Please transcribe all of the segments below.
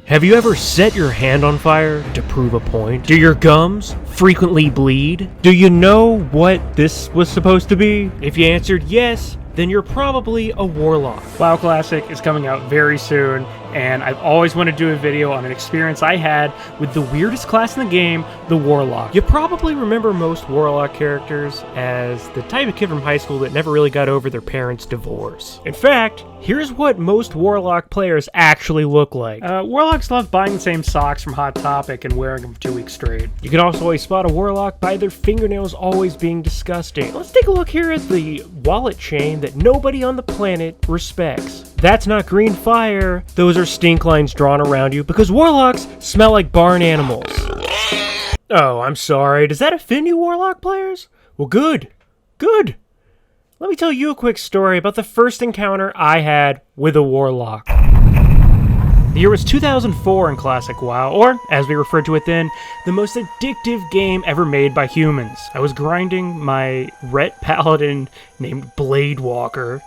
Have you ever set your hand on fire to prove a point? Do your gums frequently bleed? Do you know what this was supposed to be? If you answered yes, then you're probably a warlock. WoW Classic is coming out very soon, and I've always wanted to do a video on an experience I had with the weirdest class in the game, the Warlock. You probably remember most warlock characters as the type of kid from high school that never really got over their parents' divorce. In fact, here's what most warlock players actually look like. Warlocks love buying the same socks from Hot Topic and wearing them for 2 weeks straight. You can also always spot a warlock by their fingernails always being disgusting. Let's take a look here at the wallet chain that nobody on the planet respects. That's not green fire. Those are stink lines drawn around you because warlocks smell like barn animals. Oh, I'm sorry. Does that offend you, warlock players? Well, good. Good. Let me tell you a quick story about the first encounter I had with a warlock. The year was 2004 in Classic WoW, or, as we referred to it then, the most addictive game ever made by humans. I was grinding my Ret Paladin named Bladewalker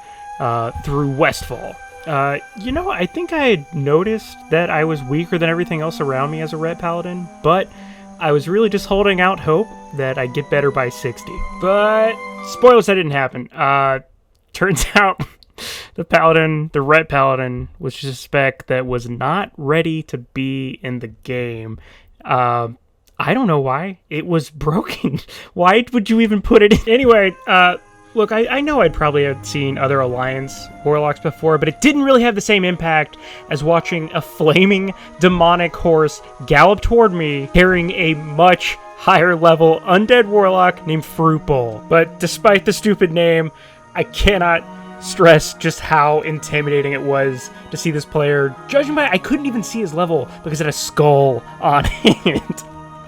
through Westfall. I think I had noticed that I was weaker than everything else around me as a Ret Paladin, but I was really just holding out hope that I'd get better by 60. But, spoilers, that didn't happen. Turns out the Ret Paladin, was just a spec that was not ready to be in the game. I don't know why. It was broken. Why would you even put it in? Anyway, look, I know I'd probably have seen other Alliance Warlocks before, but it didn't really have the same impact as watching a flaming demonic horse gallop toward me carrying a much higher level undead warlock named Fruitbowl. But despite the stupid name, I cannot stress just how intimidating it was to see this player. Judging by, I couldn't even see his level because it had a skull on it.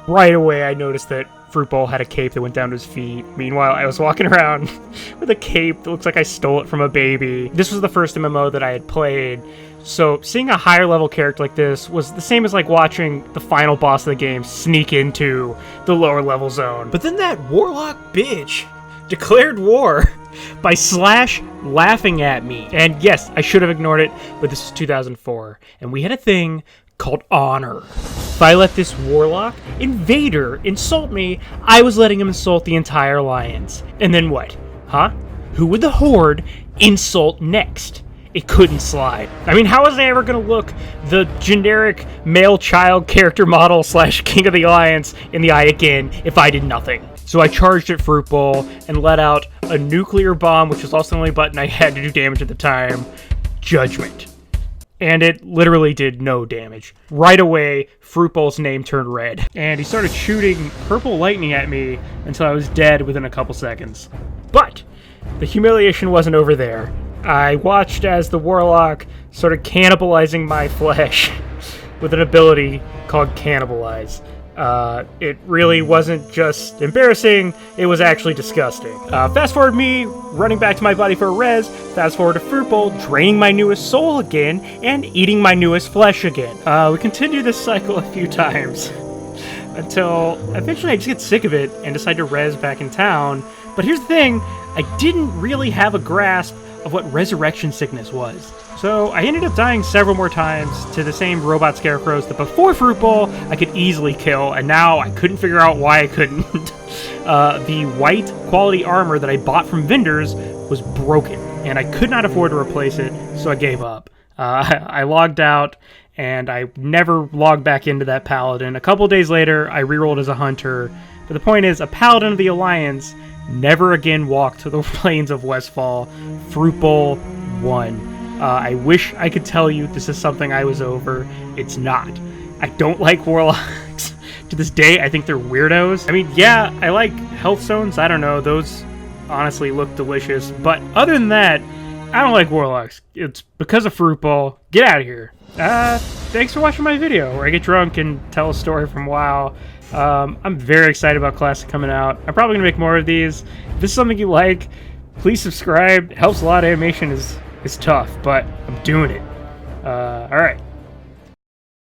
Right away, I noticed that Fruitbowl had a cape that went down to his feet. Meanwhile, I was walking around with a cape that looks like I stole it from a baby. This was the first MMO that I had played, so seeing a higher level character like this was the same as like watching the final boss of the game sneak into the lower level zone. But then that warlock bitch declared war by laughing at me. And yes, I should have ignored it, but this is 2004, and we had a thing called honor. If I let this warlock invader insult me, I was letting him insult the entire alliance. And then what? Huh? Who would the horde insult next? It couldn't slide. I mean, how was I ever gonna look the generic male child character model / king of the alliance in the eye again if I did nothing? So I charged at Fruitbowl and let out a nuclear bomb, which was also the only button I had to do damage at the time. Judgment. And it literally did no damage. Right away, Fruitbowl's name turned red. And he started shooting purple lightning at me until I was dead within a couple seconds. But the humiliation wasn't over there. I watched as the warlock started cannibalizing my flesh with an ability called Cannibalize. It really wasn't just embarrassing, it was actually disgusting. Fast forward me running back to my body for a res, fast forward to Fruitbowl draining my newest soul again, and eating my newest flesh again. We continue this cycle a few times, until eventually I just get sick of it and decide to res back in town. But here's the thing, I didn't really have a grasp of what resurrection sickness was. So I ended up dying several more times to the same robot scarecrows that before Fruitbowl I could easily kill, and now I couldn't figure out why I couldn't. The white quality armor that I bought from vendors was broken, and I could not afford to replace it, so I gave up. I logged out, and I never logged back into that paladin. A couple days later, I rerolled as a hunter, but the point is, a paladin of the Alliance never again walked to the plains of Westfall. Fruitbowl won. I wish I could tell you this is something I was over. It's not. I don't like warlocks. To this day, I think they're weirdos. I mean, yeah, I like health stones. I don't know. Those honestly look delicious. But other than that, I don't like warlocks. It's because of Fruitbowl. Get out of here. Thanks for watching my video where I get drunk and tell a story from WoW. I'm very excited about Classic coming out. I'm probably going to make more of these. If this is something you like, please subscribe. It helps a lot. Animation is tough, but I'm doing it. Alright.